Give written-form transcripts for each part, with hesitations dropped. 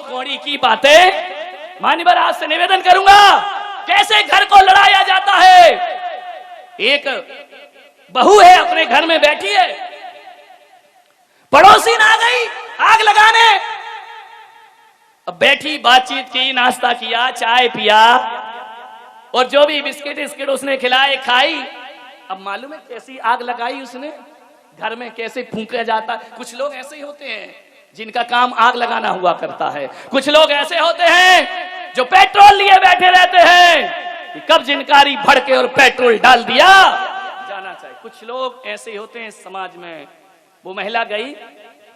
कौड़ी की बातें मान्यवर आज से निवेदन करूंगा, कैसे घर को लड़ाया जाता है। एक बहू है, अपने घर में बैठी है, पड़ोसी आ गई आग लगाने। अब बैठी, बातचीत की, नाश्ता किया, चाय पिया और जो भी बिस्किट बिस्किट उसने खिलाए खाई। अब मालूम है कैसी आग लगाई उसने, घर में कैसे फूंका जाता है। कुछ लोग ऐसे ही होते हैं जिनका काम आग लगाना हुआ करता है। कुछ लोग ऐसे होते हैं जो पेट्रोल लिए बैठे रहते हैं कि कब जिनकारी भड़के और पेट्रोल डाल दिया जाना चाहिए। कुछ लोग ऐसे होते हैं समाज में। वो महिला गई,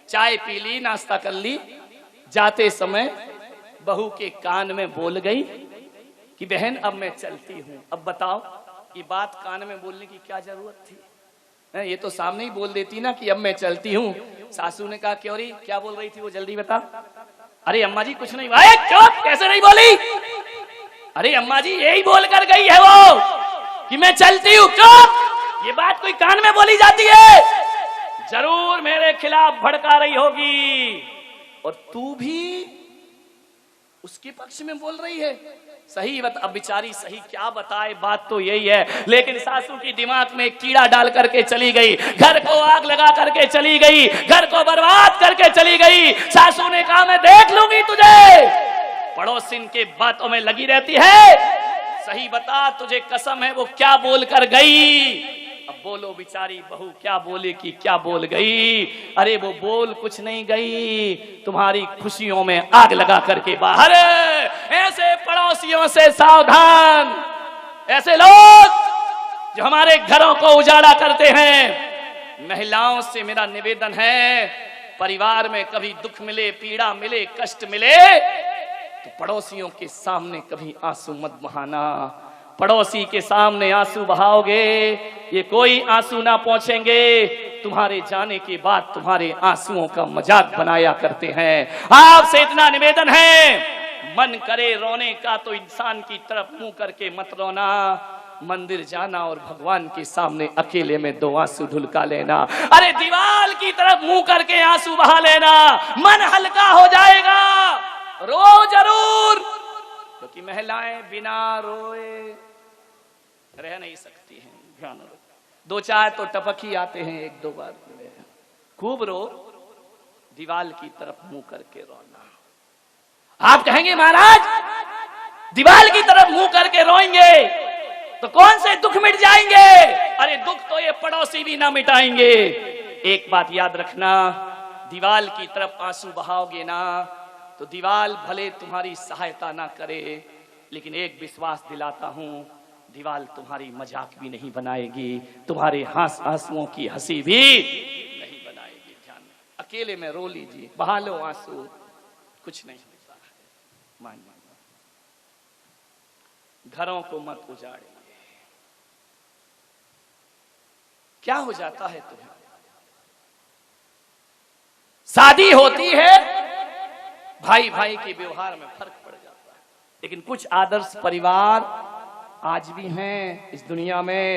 चाय पी ली, नाश्ता कर ली, जाते समय बहू के कान में बोल गई कि बहन अब मैं चलती हूं। अब बताओ ये बात कान में बोलने की क्या जरूरत थी? ये तो सामने ही बोल देती ना कि अब मैं चलती हूँ। सासू ने कहा क्यों री, क्या बोल रही थी वो, जल्दी बता। अरे अम्मा जी कुछ नहीं। भाई चुप, कैसे नहीं बोली? अरे अम्मा जी यही बोल कर गई है वो कि मैं चलती हूँ। चुप, ये बात कोई कान में बोली जाती है? जरूर मेरे खिलाफ भड़का रही होगी और तू भी उसके पक्ष में बोल रही है। सही बता, अब बेचारी सही क्या बताए, बात तो यही है। लेकिन सासू की दिमाग में कीड़ा डाल करके चली गई, घर को आग लगा करके चली गई, घर को बर्बाद करके चली गई। सासू ने कहा मैं देख लूंगी तुझे। पड़ोसिन के बातों में लगी रहती है। सही बता, तुझे कसम है वो क्या बोल कर गई? अब बोलो बेचारी बहू क्या बोले कि क्या बोल गई? अरे वो बोल कुछ नहीं गई, तुम्हारी खुशियों में आग लगा करके बाहर। ऐसे पड़ोसियों से सावधान, ऐसे लोग जो हमारे घरों को उजाड़ा करते हैं। महिलाओं से मेरा निवेदन है, परिवार में कभी दुख मिले, पीड़ा मिले, कष्ट मिले तो पड़ोसियों के सामने कभी आंसू मत बहाना। पड़ोसी के सामने आंसू बहाओगे, ये कोई आंसू ना पहुंचेंगे। तुम्हारे जाने के बाद तुम्हारे आंसुओं का मजाक बनाया करते हैं। आपसे इतना निवेदन है, मन करे रोने का तो इंसान की तरफ मुंह करके मत रोना। मंदिर जाना और भगवान के सामने अकेले में 2 आंसू ढुलका लेना। अरे दीवार की तरफ मुंह करके आंसू बहा लेना, मन हल्का हो जाएगा। रो जरूर, क्योंकि महिलाएं बिना रोए रह नहीं सकती हैं। ध्यान रखो, 2-4 तो टपक ही आते हैं, 1-2 बार खूब रो, दीवार की तरफ मुंह करके रोना। आप कहेंगे महाराज दीवार की तरफ मुंह करके रोएंगे तो कौन से दुख मिट जाएंगे? अरे दुख तो ये पड़ोसी भी ना मिटाएंगे। एक बात याद रखना, दीवार की तरफ आंसू बहाओगे ना तो दीवार भले तुम्हारी सहायता ना करे, लेकिन एक विश्वास दिलाता हूं, दीवार तुम्हारी मजाक भी नहीं बनाएगी, तुम्हारे आंसुओं की हंसी भी नहीं बनाएगी। ध्यान में, अकेले में रो लीजिए, बहा लो आंसू, कुछ नहीं होता है। मान घरों को मत उजाड़िए। क्या हो जाता है तुम्हें? शादी होती है, भाई भाई के व्यवहार में फर्क पड़ जाता है, लेकिन कुछ आदर्श परिवार आज भी हैं इस दुनिया में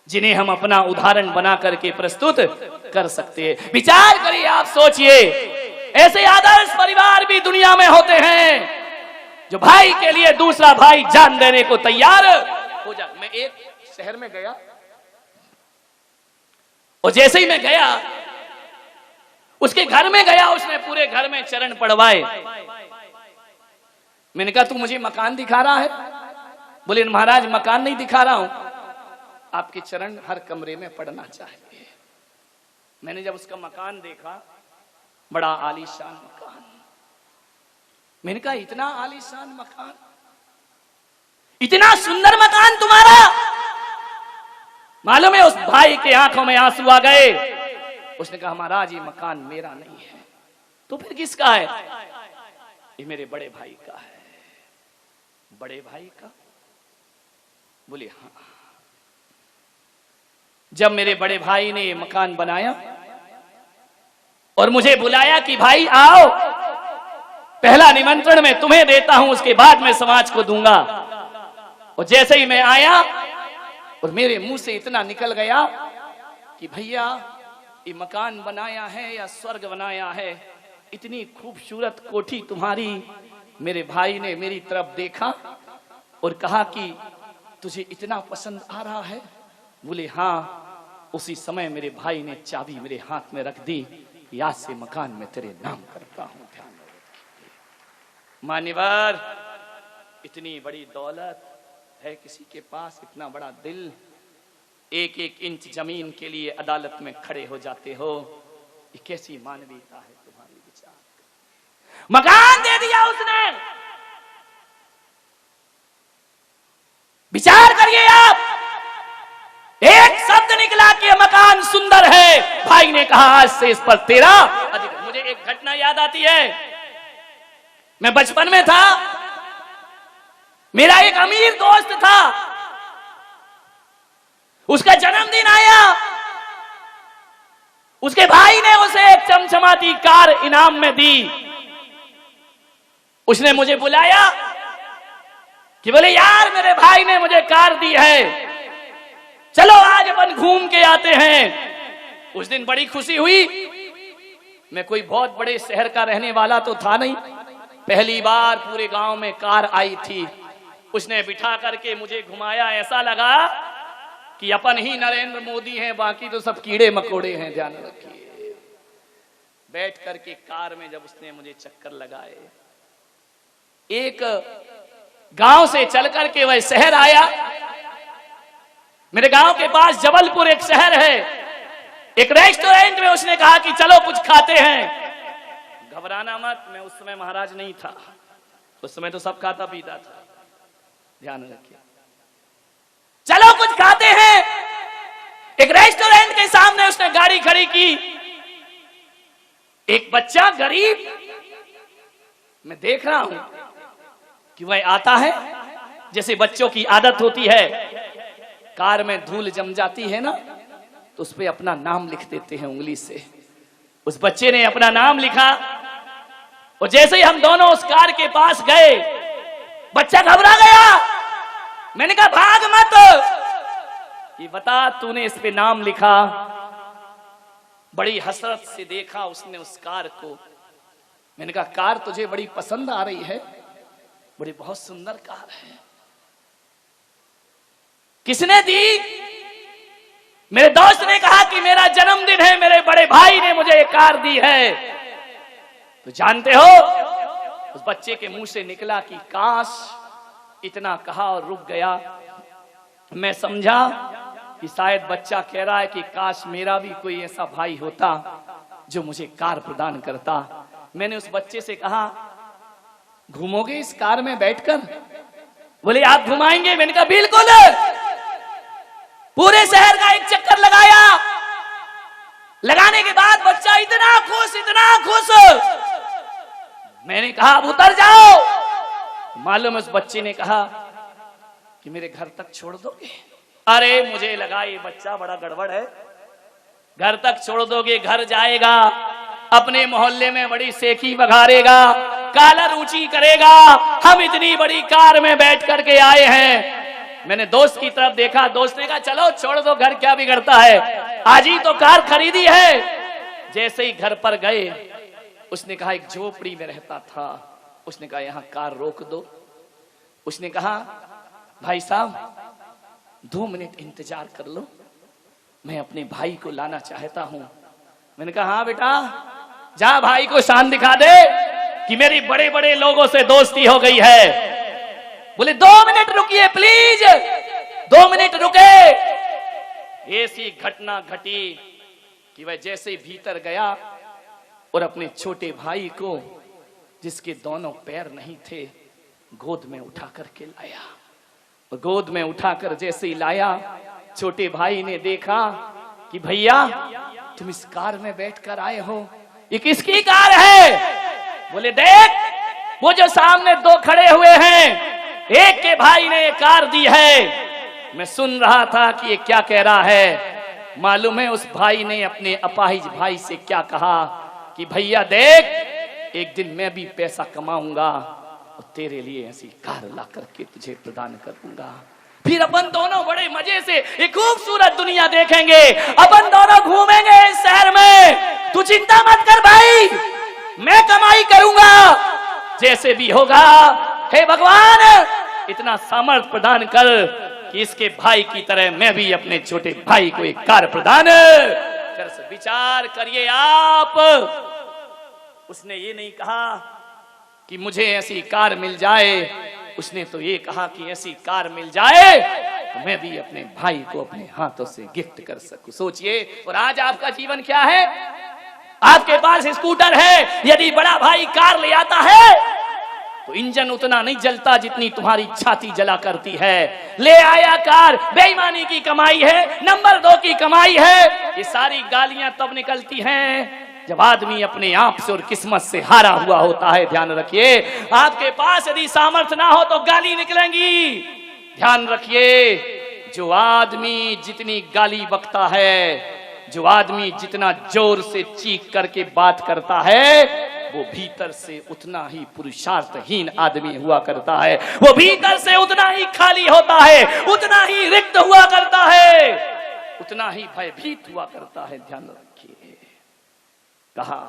जिन्हें हम अपना उदाहरण बना करके प्रस्तुत कर सकते हैं। विचार करिए, आप सोचिए, ऐसे आदर्श परिवार भी दुनिया में होते हैं जो भाई के लिए दूसरा भाई जान देने को तैयार हो जाए। मैं एक शहर में गया और जैसे ही मैं गया उसके घर में गया, उसने पूरे घर में चरण पड़वाए। मैंने कहा तू मुझे मकान दिखा रहा है? बोले महाराज मकान नहीं दिखा रहा हूं, आपके चरण हर कमरे में पड़ना चाहिए। मैंने जब उसका मकान देखा, बड़ा आलीशान मकान, मैंने कहा इतना आलीशान मकान, इतना सुंदर मकान तुम्हारा? मालूम है उस भाई के आंखों में आंसू आ गए। उसने कहा महाराज ये मकान मेरा नहीं है। तो फिर किसका है? ये मेरे बड़े भाई का है। बड़े भाई का? बोले हाँ। जब मेरे बड़े भाई ने ये मकान बनाया और मुझे बुलाया कि भाई आओ, पहला निमंत्रण मैं तुम्हें देता हूं, उसके बाद मैं समाज को दूंगा। और जैसे ही मैं आया और मेरे मुंह से इतना निकल गया कि भैया ये मकान बनाया है या स्वर्ग बनाया है, इतनी खूबसूरत कोठी तुम्हारी। मेरे भाई ने मेरी तरफ देखा और कहा कि तुझे इतना पसंद आ रहा है? बोले हाँ। उसी समय मेरे भाई ने चाबी मेरे हाथ में रख दी कि आज से मकान में तेरे नाम करता हूं। ध्यान मान्यवर, इतनी बड़ी दौलत है किसी के पास, इतना बड़ा दिल, एक एक इंच जमीन के लिए अदालत में खड़े हो जाते हो। ये कैसी मानवीयता है तुम्हारी? विचार, मकान दे दिया उसने। विचार करिए आप, एक शब्द निकला कि मकान सुंदर है। भाई ने कहा आज से इस पर तेरा अधिकार। मुझे एक घटना याद आती है। मैं बचपन में था, मेरा एक अमीर दोस्त था, उसका जन्मदिन आया। उसके भाई ने उसे एक चमचमाती कार इनाम में दी। उसने मुझे बुलाया कि बोले यार मेरे भाई ने मुझे कार दी है, चलो आज अपन घूम के आते हैं। उस दिन बड़ी खुशी हुई। मैं कोई बहुत बड़े शहर का रहने वाला तो था नहीं, पहली बार पूरे गांव में कार आई थी। उसने बिठा करके मुझे घुमाया, ऐसा लगा कि अपन ही नरेंद्र मोदी हैं, बाकी तो सब कीड़े मकोड़े हैं। ध्यान रखिए। बैठ करके कार में जब उसने मुझे चक्कर लगाए, एक गांव से चल करके वह शहर आया। मेरे गांव के पास जबलपुर एक शहर है। एक रेस्टोरेंट में उसने कहा कि चलो कुछ खाते हैं। घबराना मत, मैं उस समय महाराज नहीं था, उस समय तो सब खाता पीता था। ध्यान रखिए। चलो कुछ खाते हैं। एक रेस्टोरेंट के सामने उसने गाड़ी खड़ी की। एक बच्चा गरीब, मैं देख रहा हूं कि वह आता है, जैसे बच्चों की आदत होती है, कार में धूल जम जाती है ना, तो उस पे अपना नाम लिख देते हैं उंगली से। उस बच्चे ने अपना नाम लिखा और जैसे ही हम दोनों उस कार के पास गए, बच्चा घबरा गया। मैंने कहा भाग मत, ये बता तूने इस पे नाम लिखा? बड़ी हसरत से देखा उसने उस कार को। मैंने कहा कार तुझे बड़ी पसंद आ रही है? बड़ी बहुत सुंदर कार है। किसने दी? मेरे दोस्त ने कहा कि मेरा जन्मदिन है, मेरे बड़े भाई ने मुझे ये कार दी है। तो जानते हो, उस बच्चे के मुंह से निकला कि काश, इतना कहा और रुक गया। मैं समझा कि शायद बच्चा कह रहा है कि काश मेरा भी कोई ऐसा भाई होता जो मुझे कार प्रदान करता। मैंने उस बच्चे से कहा घूमोगे इस कार में बैठकर? बोले आप घुमाएंगे? मैंने कहा बिल्कुल। पूरे शहर का एक चक्कर लगाया। लगाने के बाद बच्चा इतना खुश, इतना खुश। मैंने कहा अब उतर जाओ। मालूम उस बच्चे ने कहा कि मेरे घर तक छोड़ दोगे? अरे मुझे लगा ये बच्चा बड़ा गड़बड़ है, घर तक छोड़ दोगे, घर जाएगा, अपने मोहल्ले में बड़ी सेकी बघारेगा, कालर ऊंची करेगा, हम इतनी बड़ी कार में बैठ करके आए हैं। मैंने दोस्त की तरफ देखा, दोस्त ने कहा चलो छोड़ दो, घर क्या बिगड़ता है, आज ही तो कार खरीदी है। जैसे ही घर पर गए, उसने कहा एक झोपड़ी में रहता था। उसने कहा यहाँ कार रोक दो। उसने कहा भाई साहब 2 मिनट इंतजार कर लो, मैं अपने भाई को लाना चाहता हूं। मैंने कहा हाँ बेटा, जा भाई को शान दिखा दे कि मेरी बड़े बड़े लोगों से दोस्ती हो गई है। बोले 2 मिनट रुकिए प्लीज। 2 मिनट रुके। ऐसी घटना घटी कि वह जैसे ही भीतर गया और अपने छोटे भाई को, जिसके दोनों पैर नहीं थे, गोद में उठा करके लाया। और गोद में उठाकर जैसे ही लाया, छोटे भाई ने देखा कि भैया तुम इस कार में बैठकर आए हो, ये किसकी कार है? बोले देख वो जो सामने 2 खड़े हुए हैं, एक के भाई ने कार दी है। मैं सुन रहा था कि ये क्या कह रहा है। मालूम है उस भाई ने अपने अपाहिज भाई से क्या कहा कि भैया देख, एक दिन मैं भी पैसा कमाऊंगा और तेरे लिए ऐसी कार ला करके तुझे प्रदान करूंगा। फिर अपन दोनों बड़े मजे से एक खूबसूरत दुनिया देखेंगे, अपन दोनों घूमेंगे इस शहर में। तू चिंता मत कर भाई, मैं कमाई करूंगा, जैसे भी होगा। हे भगवान, इतना सामर्थ्य प्रदान कर कि इसके भाई की तरह मैं भी अपने छोटे भाई को एक कार प्रदान कर। विचार करिए आप। उसने ये नहीं कहा कि मुझे ऐसी कार मिल जाए, उसने तो ये कहा कि ऐसी कार मिल जाए तो मैं भी अपने भाई को अपने हाथों से गिफ्ट कर सकूं। सोचिए। और आज आपका जीवन क्या है? आपके पास स्कूटर है, यदि बड़ा भाई कार ले आता है तो इंजन उतना नहीं जलता जितनी तुम्हारी छाती जला करती है। ले आया कार, बेईमानी की कमाई है, नंबर 2 की कमाई है। ये सारी गालियां तब निकलती हैं जब आदमी अपने आप से और किस्मत से हारा हुआ होता है। ध्यान रखिए। आपके पास यदि सामर्थ्य ना हो तो गाली निकलेंगी। ध्यान रखिए। जो आदमी जितनी गाली बकता है, जो आदमी जितना जोर से चीख करके बात करता है, वो भीतर से उतना ही पुरुषार्थहीन आदमी हुआ करता है। वो भीतर से उतना ही खाली होता है, उतना ही रिक्त हुआ करता है, उतना ही भयभीत हुआ करता है। ध्यान रखिए। कहा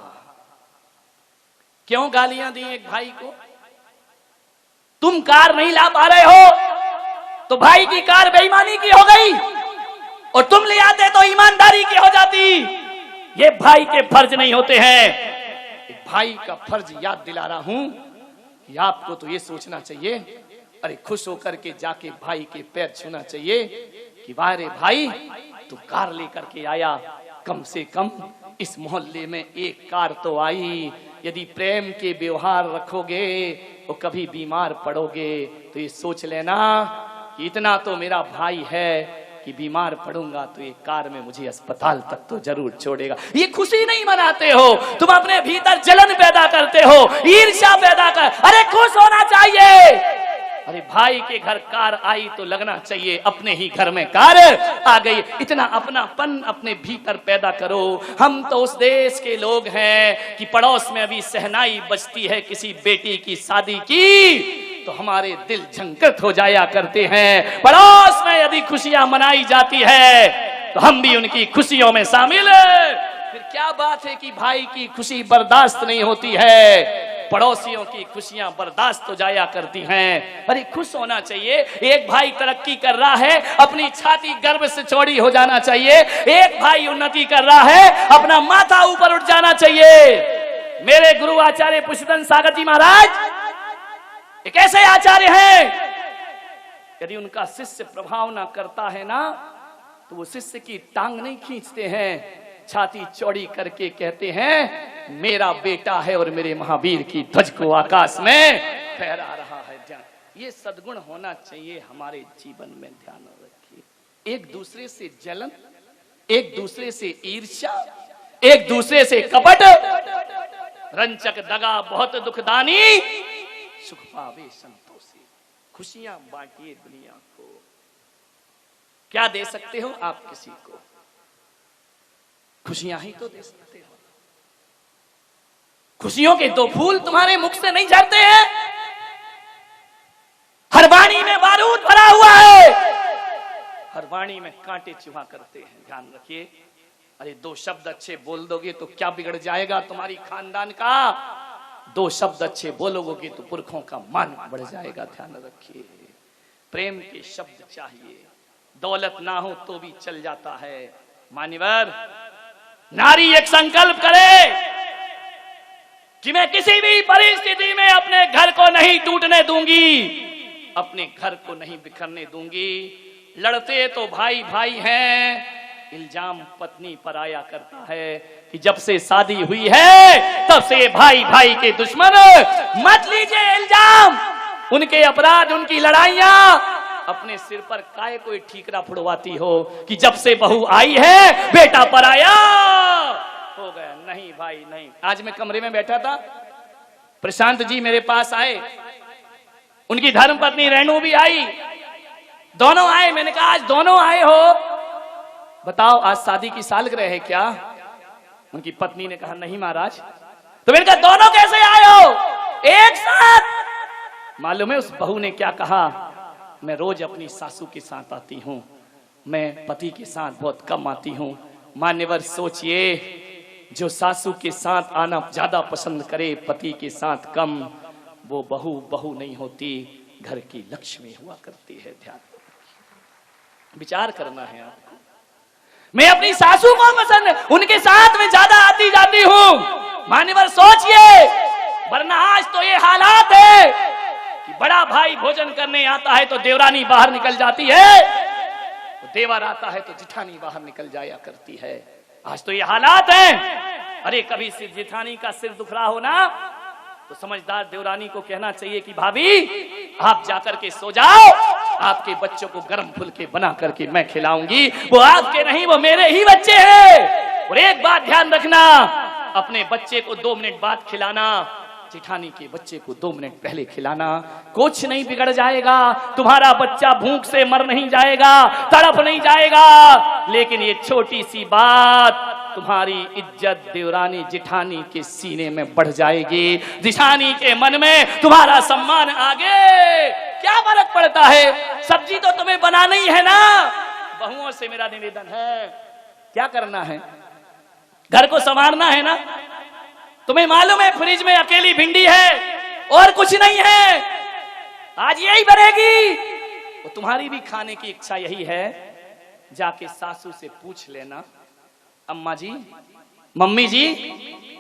क्यों गालियां दी एक भाई को? तुम कार नहीं ला पा रहे हो तो भाई की कार बेईमानी की हो गई, और तुम ले आते तो ईमानदारी की हो जाती। ये भाई के फर्ज नहीं होते हैं। भाई का फर्ज याद दिला रहा हूं कि आपको तो ये सोचना चाहिए, अरे खुश होकर के जाके भाई के पैर छूना चाहिए कि वाह रे भाई, तू कार लेकर के आया, कम से कम इस मोहल्ले में एक कार तो आई। यदि प्रेम के व्यवहार रखोगे तो कभी बीमार पड़ोगे तो ये सोच लेना कि इतना तो मेरा भाई है कि बीमार पड़ूंगा तो एक कार में मुझे अस्पताल तक तो जरूर छोड़ेगा। ये खुशी नहीं मनाते हो, तुम अपने भीतर जलन पैदा करते हो, ईर्ष्या पैदा कर। अरे खुश होना चाहिए। अरे भाई के घर कार आई तो लगना चाहिए अपने ही घर में कार आ गई। इतना अपनापन अपने भीतर पैदा करो। हम तो उस देश के लोग हैं कि पड़ोस में अभी सहनाई बजती है किसी बेटी की शादी की तो हमारे दिल झंकृत हो जाया करते हैं। पड़ोस में यदि खुशियां मनाई जाती है तो हम भी उनकी खुशियों में शामिल। फिर क्या बात है कि भाई की खुशी बर्दाश्त नहीं होती है, पड़ोसियों की खुशियां बर्दाश्त हो जाया करती हैं। अरे खुश होना चाहिए। एक भाई तरक्की कर रहा है, अपनी छाती गर्व से चौड़ी हो जाना चाहिए। एक भाई उन्नति कर रहा है, अपना माथा ऊपर उठ जाना चाहिए। मेरे गुरु आचार्य पुष्पदन सागर जी महाराज एक ऐसे आचार्य हैं, यदि उनका शिष्य प्रभाव ना करता है ना तो वो शिष्य की टांग नहीं खींचते हैं, छाती चौड़ी करके कहते हैं मेरा बेटा है और मेरे महावीर की ध्वज को आकाश में फहरा रहा है। ध्यान, ये सद्गुण होना चाहिए हमारे जीवन में। ध्यान रखिए। एक दूसरे से जलन, एक दूसरे से ईर्ष्या, एक दूसरे से कपट, रंचक दगा बहुत दुखदानी, सुख पावे संतोषी। खुशियां बांटिए दुनिया को। क्या दे सकते हो आप किसी को? खुशियां ही तो दे सकते हो। खुशियों के 2 फूल तुम्हारे मुख से नहीं झड़ते हैं। हर वाणी में बारूद भरा हुआ है, हर वाणी में कांटे चुभा करते हैं। ध्यान रखिए। अरे 2 शब्द अच्छे बोल दोगे तो क्या बिगड़ जाएगा तुम्हारी खानदान का? 2 शब्द अच्छे बोलोगे तो पुरखों का मान बढ़ जाएगा। ध्यान रखिए। प्रेम के शब्द चाहिए। दौलत ना हो तो भी चल जाता है। मान्यवर, नारी एक संकल्प करे कि मैं किसी भी परिस्थिति में अपने घर को नहीं टूटने दूंगी, अपने घर को नहीं बिखरने दूंगी। लड़ते तो भाई भाई हैं। इल्जाम पत्नी पर आया करता है कि जब से शादी हुई है तब से भाई भाई के दुश्मन। मत लीजिए इल्जाम, उनके अपराध, उनकी लड़ाइयां अपने सिर पर काहे कोई ठीकरा फुड़वाती हो कि जब से बहू आई है बेटा पराया हो गया। नहीं भाई नहीं। आज मैं कमरे में बैठा था, प्रशांत जी मेरे पास आए, उनकी धर्म पत्नी रेणु भी आई, दोनों आए। मैंने कहा आज दोनों आए हो, बताओ आज शादी की सालगिरह है क्या? उनकी पत्नी ने कहा नहीं महाराज। तो मैंने कहा दोनों कैसे आए हो एक साथ? मालूम है उस बहू ने क्या कहा? मैं रोज अपनी सासू के साथ आती हूँ, मैं पति के साथ बहुत कम आती हूँ। मान्यवर सोचिए, जो सासू के साथ आना ज्यादा पसंद करे, पति के साथ कम, वो बहू बहू नहीं होती, घर की लक्ष्मी हुआ करती है। ध्यान विचार करना है आपको। मैं अपनी सासू को पसंद, उनके साथ में ज्यादा आती जाती हूं। मान्यवर सोचिए, वरना आज तो ये हालात है कि बड़ा भाई भोजन करने आता है तो देवरानी बाहर निकल जाती है, तो देवर आता है तो जिठानी बाहर निकल जाया करती है। आज तो ये हालात हैं। अरे कभी सिर जिठानी का सिर दुख रहा हो ना, तो समझदार देवरानी को कहना चाहिए कि भाभी आप जाकर के सो जाओ, आपके बच्चों को गर्म फुलके बना करके मैं खिलाऊंगी। वो आपके नहीं, वो मेरे ही बच्चे हैं। और एक बात ध्यान रखना, अपने बच्चे को 2 मिनट बाद खिलाना, जिठानी के बच्चे को 2 मिनट पहले खिलाना। कुछ नहीं बिगड़ जाएगा, तुम्हारा बच्चा भूख से मर नहीं जाएगा, तड़प नहीं जाएगा। लेकिन ये छोटी सी बात तुम्हारी इज्जत देवरानी जिठानी के सीने में बढ़ जाएगी, जिठानी के मन में तुम्हारा सम्मान। आगे क्या फर्क पड़ता है, सब्जी तो तुम्हें बनाना ही है ना। बहुओं से मेरा निवेदन है, क्या करना है, घर को संवारना है ना। तुम्हें मालूम है फ्रिज में अकेली भिंडी है और कुछ नहीं है, आज यही बनेगी। तो तुम्हारी भी खाने की इच्छा यही है, जाके सासू से पूछ लेना, अम्मा जी, मम्मी जी,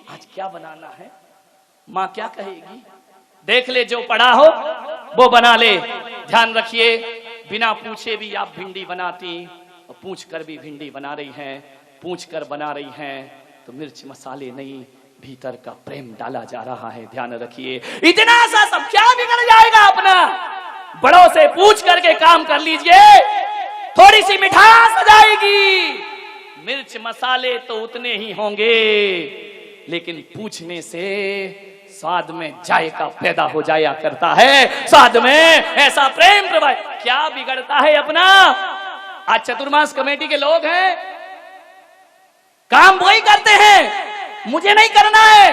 आज क्या बनाना है। माँ क्या कहेगी, देख ले, जो पड़ा हो वो बना ले। ध्यान रखिए, बिना पूछे भी आप भिंडी बनाती, और पूछ कर भी भिंडी बना रही हैं, पूछ कर बना रही हैं, तो मिर्च मसाले नहीं, भीतर का प्रेम डाला जा रहा है। ध्यान रखिए, इतना सा सब क्या बिगड़ जाएगा अपना। बड़ों से पूछ करके काम कर लीजिए, थोड़ी सी मिठास आ जाएगी। मिर्च मसाले तो उतने ही होंगे, लेकिन पूछने से स्वाद में जायका पैदा हो जाया करता है, स्वाद में ऐसा प्रेम प्रभाव। क्या बिगड़ता है अपना। आज चतुर्मास कमेटी के लोग हैं, काम वही करते हैं, मुझे नहीं करना है,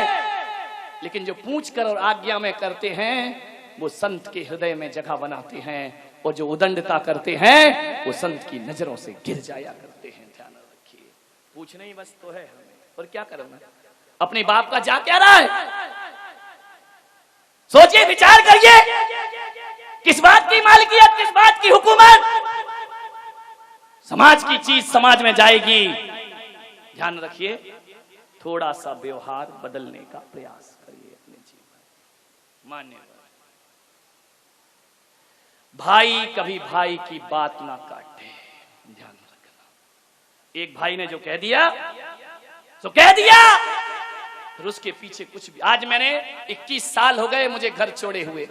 लेकिन जो पूछ कर और आज्ञा में करते हैं वो संत के हृदय में जगह बनाते हैं, और जो उदंडता करते हैं वो संत की नजरों से गिर जाया करते हैं। ध्यान रखिए, पूछना ही बस तो है हमें, और क्या करना। अपने बाप का जा क्या रहा है, सोचिए, विचार करिए, किस बात की मालिकियत, किस बात की हुकूमत। समाज की चीज समाज में जाएगी। ध्यान रखिए, थोड़ा सा व्यवहार बदलने का प्रयास करिए अपने जीवन। मान्यवर, भाई कभी भाई की बात ना काटे, ध्यान रखना। एक भाई ने जो कह दिया तो कह दिया, फिर उसके पीछे कुछ भी। आज मैंने 21 साल हो गए मुझे घर छोड़े हुए,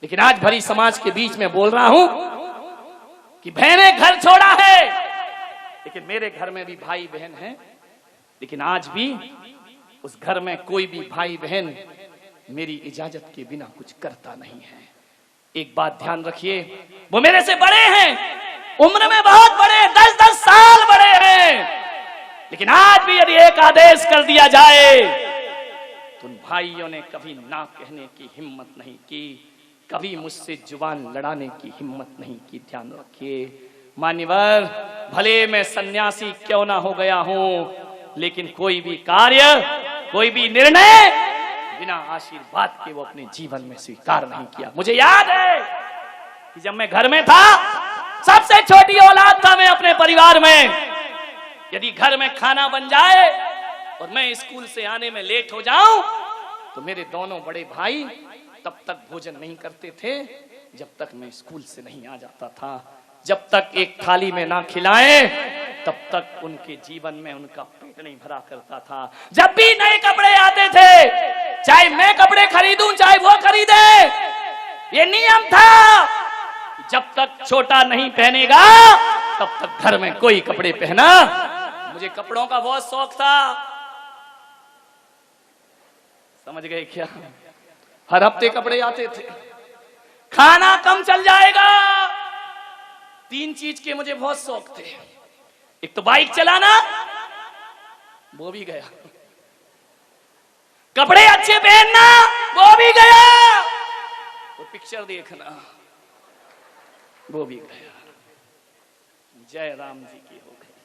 लेकिन आज भरी समाज के बीच में बोल रहा हूं कि बहने घर छोड़ा है, लेकिन मेरे घर में भी भाई बहन हैं। लेकिन आज भी उस घर में कोई भी भाई बहन मेरी इजाजत के बिना कुछ करता नहीं है। एक बात ध्यान रखिए, वो मेरे से बड़े हैं, उम्र में बहुत बड़े, 10-10 साल बड़े हैं, लेकिन आज भी यदि एक आदेश कर दिया जाए तो उन भाइयों ने कभी ना कहने की हिम्मत नहीं की, कभी मुझसे जुबान लड़ाने की हिम्मत नहीं की। ध्यान रखिए मान्यवर, भले मैं सन्यासी क्यों ना हो गया हूं, लेकिन कोई भी कार्य, कोई भी निर्णय बिना आशीर्वाद के वो अपने जीवन में स्वीकार नहीं किया। मुझे याद है कि जब मैं घर में था, सबसे छोटी औलाद था मैं अपने परिवार में, यदि घर में खाना बन जाए और मैं स्कूल से आने में लेट हो जाऊं, तो मेरे दोनों बड़े भाई तब तक भोजन नहीं करते थे जब तक मैं स्कूल से नहीं आ जाता था। जब तक एक थाली में ना खिलाएं तब तक उनके जीवन में उनका पेट नहीं भरा करता था। जब भी नए कपड़े आते थे, चाहे मैं कपड़े खरीदूं चाहे वो खरीदे, ये नियम था, जब तक छोटा नहीं पहनेगा तब तक घर में कोई कपड़े पहना। मुझे कपड़ों का बहुत शौक था, समझ गए क्या। हर हफ्ते कपड़े आते थे, खाना कम चल जाएगा। 3 चीज के मुझे बहुत शौक थे, एक तो बाइक चलाना, वो भी गया, कपड़े अच्छे पहनना, वो भी गया, और पिक्चर देखना, वो भी गया। जय राम जी की हो गई।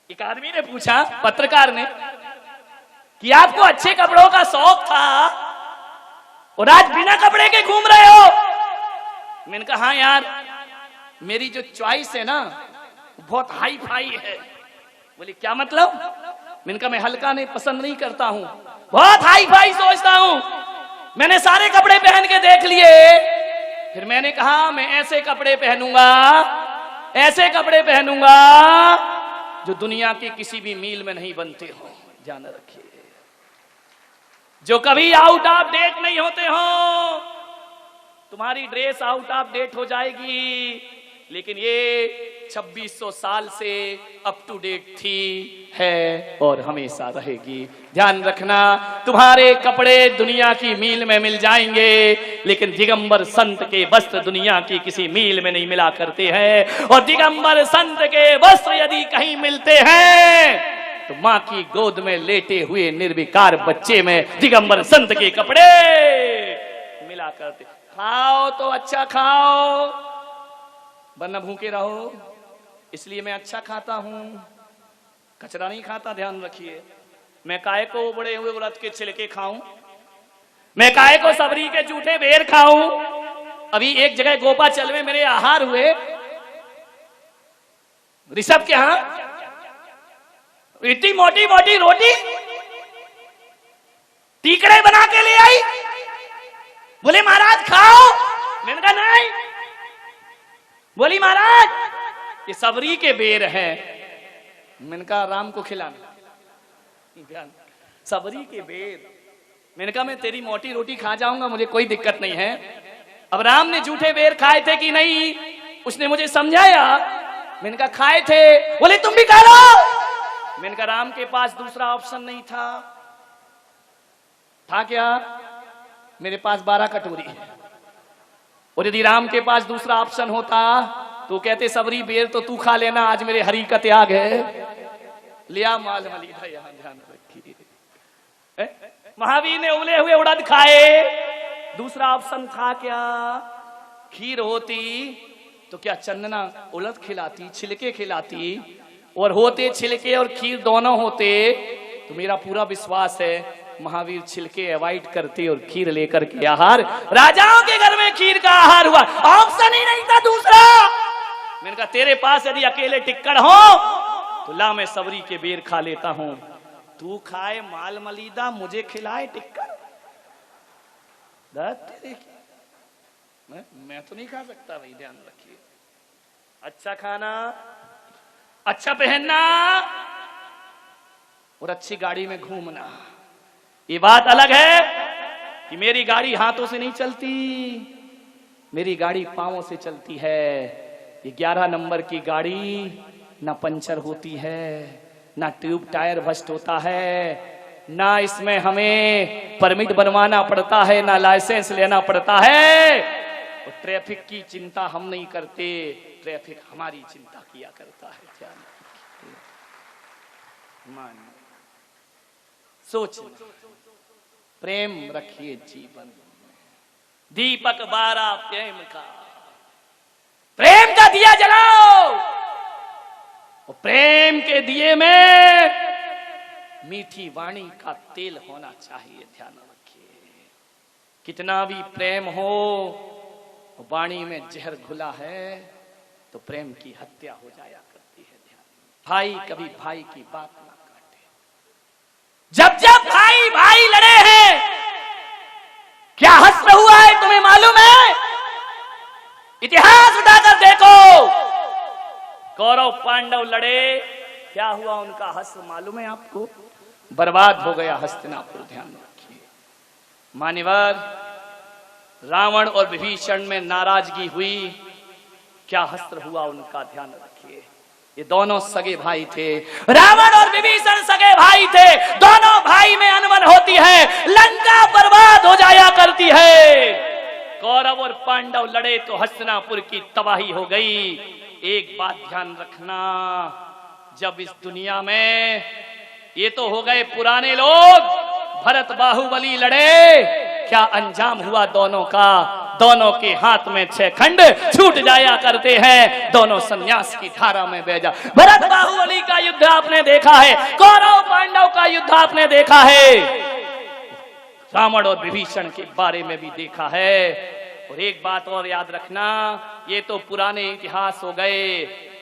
एक आदमी ने पूछा, पत्रकार ने, कि आपको अच्छे कपड़ों का शौक था और आज बिना कपड़े के घूम रहे हो। मैंने कहा हाँ यार, मेरी जो चॉइस है ना बहुत हाई फाई है। बोले क्या मतलब? मैंने कहा मैं हल्का नहीं पसंद नहीं करता हूं, बहुत हाई फाई सोचता हूं। मैंने सारे कपड़े पहन के देख लिए, फिर मैंने कहा मैं ऐसे कपड़े पहनूंगा, ऐसे कपड़े पहनूंगा जो दुनिया के किसी भी मील में नहीं बनते हो। ध्यान रखिए, जो कभी आउट ऑफ डेट नहीं होते हो। तुम्हारी ड्रेस आउट ऑफ डेट हो जाएगी, लेकिन ये 2600 साल से अप टू डेट थी, है और हमेशा रहेगी। ध्यान रखना, तुम्हारे कपड़े दुनिया की मील में मिल जाएंगे, लेकिन दिगंबर संत के वस्त्र दुनिया की किसी मील में नहीं मिला करते हैं। और दिगंबर संत के वस्त्र यदि कहीं मिलते हैं तो मां की गोद में लेटे हुए निर्विकार बच्चे में दिगंबर संत के कपड़े मिला करते। खाओ तो अच्छा खाओ, वरना भूखे रहो। इसलिए मैं अच्छा खाता हूं, कचरा नहीं खाता। ध्यान रखिए, मैं काहे को बड़े हुए उड़द के छिलके खाऊं, मैं काहे को सबरी के जूठे बेर खाऊं। अभी एक जगह गोपाचल में मेरे आहार हुए, ऋषभ के यहां इतनी मोटी मोटी रोटी टीकड़े बना के ले आई। बोले महाराज खाओ। मैंने कहा नहीं। बोली महाराज ये सबरी के बेर है। मैंने कहा राम को खिलाना। सबरी के बेर। मैंने कहा मैं तेरी मोटी रोटी खा जाऊंगा, मुझे कोई दिक्कत नहीं है। अब राम ने जूठे बेर खाए थे कि नहीं, उसने मुझे समझाया। मैंने कहा खाए थे। बोले तुम भी खा लो। मैंने कहा राम के पास दूसरा ऑप्शन नहीं था। था क्या? मेरे पास 12 कटोरी है, और यदि राम के पास दूसरा ऑप्शन होता तो कहते सबरी बेर तो तू खा लेना, आज मेरे हरि का त्याग है। लिया माल मलीदा। यहां ध्यान रखिए, महावीर ने उबले हुए उड़द खाए। दूसरा ऑप्शन था क्या? खीर होती तो क्या चंदना उड़द खिलाती, छिलके खिलाती, और होते छिलके और खीर दोनों होते तो मेरा पूरा विश्वास है महावीर छिलके अवॉइड करते और खीर लेकर के आहार। राजाओं के घर में खीर का आहार हुआ, ऑप्शन ही नहीं था दूसरा। मैंने कहा तेरे पास यदि अकेले टिक्कड़ हो तो ला मैं सबरी के बेर खा लेता हूं, तू खाए माल मलीदा, मुझे खिलाए टिक्कड़। मैं तो नहीं खा सकता भाई। ध्यान रखिए, अच्छा खाना, अच्छा पहनना और अच्छी गाड़ी में घूमना, ये बात अलग है कि मेरी गाड़ी हाथों से नहीं चलती, मेरी गाड़ी पांवों से चलती है। ये 11 नंबर की गाड़ी ना पंचर होती है, ना ट्यूब टायर बस्ट होता है, ना इसमें हमें परमिट बनवाना पड़ता है, ना लाइसेंस लेना पड़ता है। और ट्रैफिक की चिंता हम नहीं करते, ट्रैफिक हमारी चिंता किया करता है। मान सोच, प्रेम रखिए जीवन में, दीपक 12 प्रेम का, प्रेम का दिया जलाओ। और प्रेम के दिए में मीठी वाणी का तेल होना चाहिए। ध्यान रखिए, कितना भी प्रेम हो, वाणी में जहर घुला है तो प्रेम की हत्या हो जाया करती है। ध्यान, भाई कभी भाई की बात ना काटे। जब जब भाई भाई लड़े हैं, क्या हश्र हुआ है तुम्हें मालूम है? इतिहास उठाकर देखो, कौरव पांडव लड़े, क्या हुआ उनका हश्र मालूम है आपको? बर्बाद हो गया हस्तिनापुर। ध्यान रखिए, मान्यवर, रावण और विभीषण में नाराजगी हुई, क्या हश्र हुआ उनका? ध्यान रखिए, ये दोनों सगे भाई थे, रावण और विभीषण सगे भाई थे। दोनों भाई में अनबन होती है, लंका बर्बाद हो जाया करती है। कौरव और पांडव लड़े तो हस्तिनापुर की तबाही हो गई। एक बात ध्यान रखना, जब इस दुनिया में, ये तो हो गए पुराने लोग, भरत बाहुबली लड़े, क्या अंजाम हुआ दोनों का? दोनों के हाथ में 6 खंड छूट जाया करते हैं, दोनों सन्यास की धारा में बह जा। भरत बाहुबली का युद्ध आपने देखा है, कौरव पांडव का युद्ध आपने देखा है, रावण और विभीषण के बारे में भी देखा है। और एक बात और याद रखना, ये तो पुराने इतिहास हो गए,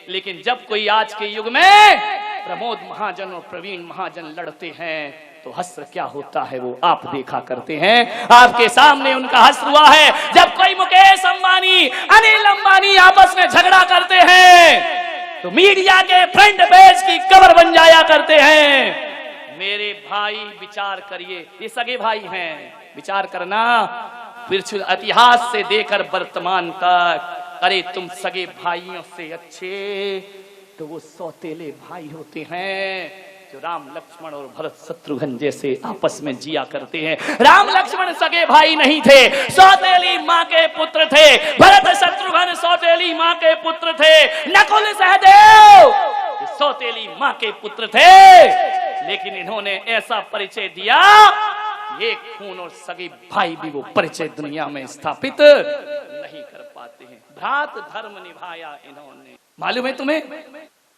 लेकिन जब कोई आज के युग में प्रमोद महाजन और प्रवीण महाजन लड़ते हैं तो हस्र क्या होता है वो आप देखा करते हैं। आपके सामने उनका हस्र हुआ है जब कोई मुकेश अंबानी, अनिल अंबानी आपस में झगड़ा करते हैं तो मीडिया के फ्रंट पेज की कवर बन जाया करते हैं। मेरे भाई विचार करिए, ये सगे भाई हैं, विचार करना, फिर इतिहास से देकर वर्तमान तक। अरे तुम सगे भाइयों से अच्छे तो वो सौतेले भाई होते हैं जो राम लक्ष्मण और भरत शत्रुघ्न जैसे आपस में जिया करते हैं। राम लक्ष्मण सगे भाई नहीं थे, सौतेली माँ के पुत्र थे। भरत शत्रुघ्न सौतेली माँ के पुत्र थे। नकुल सहदेव सौतेली माँ के पुत्र थे, लेकिन इन्होंने ऐसा परिचय दिया, ये खून और सगे भाई भी वो परिचय दुनिया में स्थापित नहीं कर पाते हैं। भ्रात धर्म निभाया इन्होंने। मालूम है तुम्हें,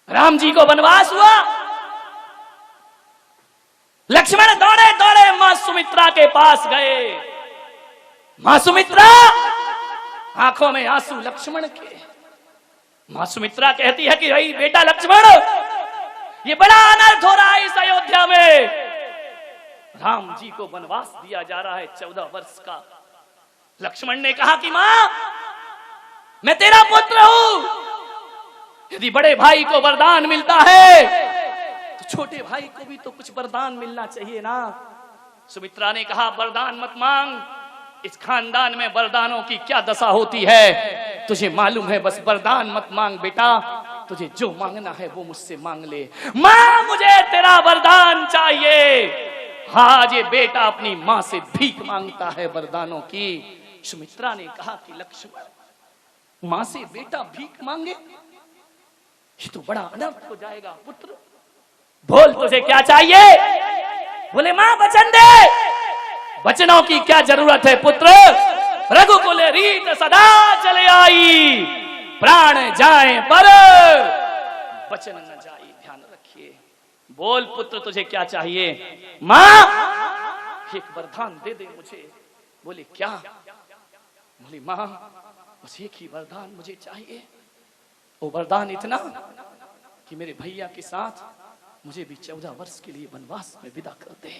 राम जी को वनवास हुआ, लक्ष्मण दौड़े दौड़े मां सुमित्रा के पास गए। मां सुमित्रा, आंखों में आंसू लक्ष्मण के। मां सुमित्रा कहती है कि भाई बेटा लक्ष्मण, ये बड़ा अनर्थ हो रहा है इस अयोध्या में। राम जी को वनवास दिया जा रहा है 14 वर्ष का। लक्ष्मण ने कहा कि मां, मैं तेरा पुत्र हूं, यदि बड़े भाई को वरदान मिलता है तो छोटे भाई को भी तो कुछ वरदान मिलना चाहिए ना। सुमित्रा ने कहा वरदान मत मांग, इस खानदान में वरदानों की क्या दशा होती है तुझे मालूम है। बस वरदान मत मांग बेटा, तुझे जो मांगना है वो मुझसे मांग ले। मां, मुझे तेरा वरदान चाहिए। आज ये बेटा अपनी मां से भीख मांगता है वरदानों की। सुमित्रा ने कहा कि लक्ष्मण, मां से बेटा भीख मांगे, ये तो बड़ा अनर्थ हो जाएगा। पुत्र बोल तुझे क्या चाहिए। बोले मां वचन दे। वचनों की क्या जरूरत है पुत्र, रघुकुल रीत सदा चले आई, प्राण जाए पर वचन न जाए, ध्यान रखिए। बोल पुत्र तुझे क्या चाहिए। मां, एक वरदान दे दे मुझे। बोले क्या। बोली मां, बस एक ही वरदान मुझे चाहिए। वो वरदान इतना कि मेरे भैया के साथ मुझे भी 14 वर्ष के लिए वनवास में विदा कर दे,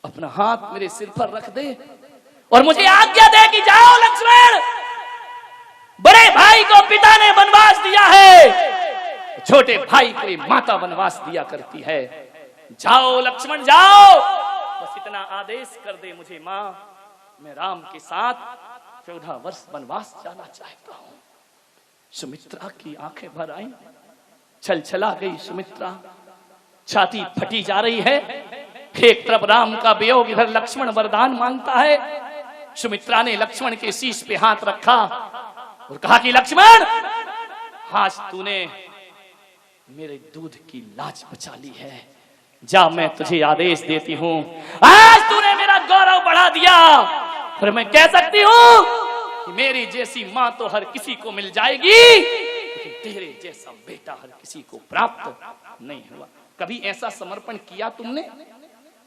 अपना हाथ मेरे सिर पर रख दे और मुझे आज्ञा दे कि जाओ लक्ष्मण, बड़े भाई को पिता ने वनवास दिया है, छोटे भाई को माता वनवास दिया करती है। जाओ लक्ष्मण जाओ, बस इतना आदेश कर दे मुझे मां, मैं राम के साथ 14 वर्ष वनवास जाना चाहता हूं। सुमित्रा की आंखें भर आई, छलछला गई सुमित्रा, छाती फटी जा रही है। एक तरफ राम का वियोग, इधर लक्ष्मण वरदान मांगता है। सुमित्रा ने लक्ष्मण के शीश पे हाथ रखा और कहा कि लक्ष्मण, आज तूने मेरे दूध की लाज बचा ली है, जा मैं तुझे आदेश देती हूं। आज तूने मेरा गौरव बढ़ा दिया, फिर मैं कह सकती हूं कि मेरी जैसी मां तो हर किसी को मिल जाएगी, लेकिन तेरे जैसा बेटा हर किसी को प्राप्त नहीं हुआ। कभी ऐसा समर्पण किया तुमने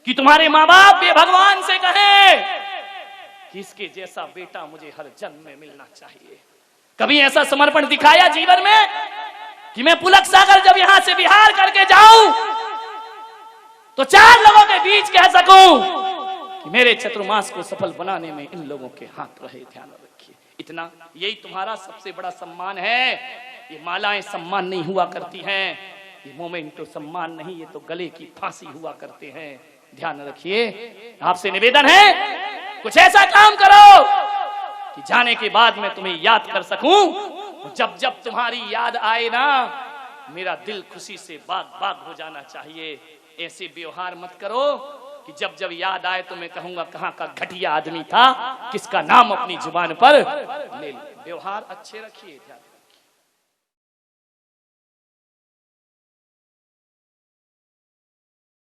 कि तुम्हारे माँ बाप ये भगवान से कहे कि इसके जैसा बेटा मुझे हर जन्म में मिलना चाहिए? कभी ऐसा समर्पण दिखाया जीवन में कि मैं पुलक सागर जब यहां से बिहार करके जाऊं तो 4 लोगों के बीच कह सकूं कि मेरे चतुर्मास को सफल बनाने में इन लोगों के हाथ रहे? ध्यान रखिए, इतना, यही तुम्हारा सबसे बड़ा सम्मान है। ये मालाएं सम्मान नहीं हुआ करती हैं, ये मोमेंटो सम्मान नहीं, ये तो गले की फांसी हुआ करते हैं। ध्यान रखिए, आपसे निवेदन है कुछ ऐसा काम करो कि जाने के बाद मैं तुम्हें याद कर सकूं। जब जब तुम्हारी याद आए ना, मेरा दिल खुशी से बाग बाग हो जाना चाहिए। ऐसे व्यवहार मत करो कि जब जब याद आए तो मैं कहूंगा कहां का घटिया आदमी था, किसका नाम अपनी जुबान पर ले। व्यवहार अच्छे रखिए।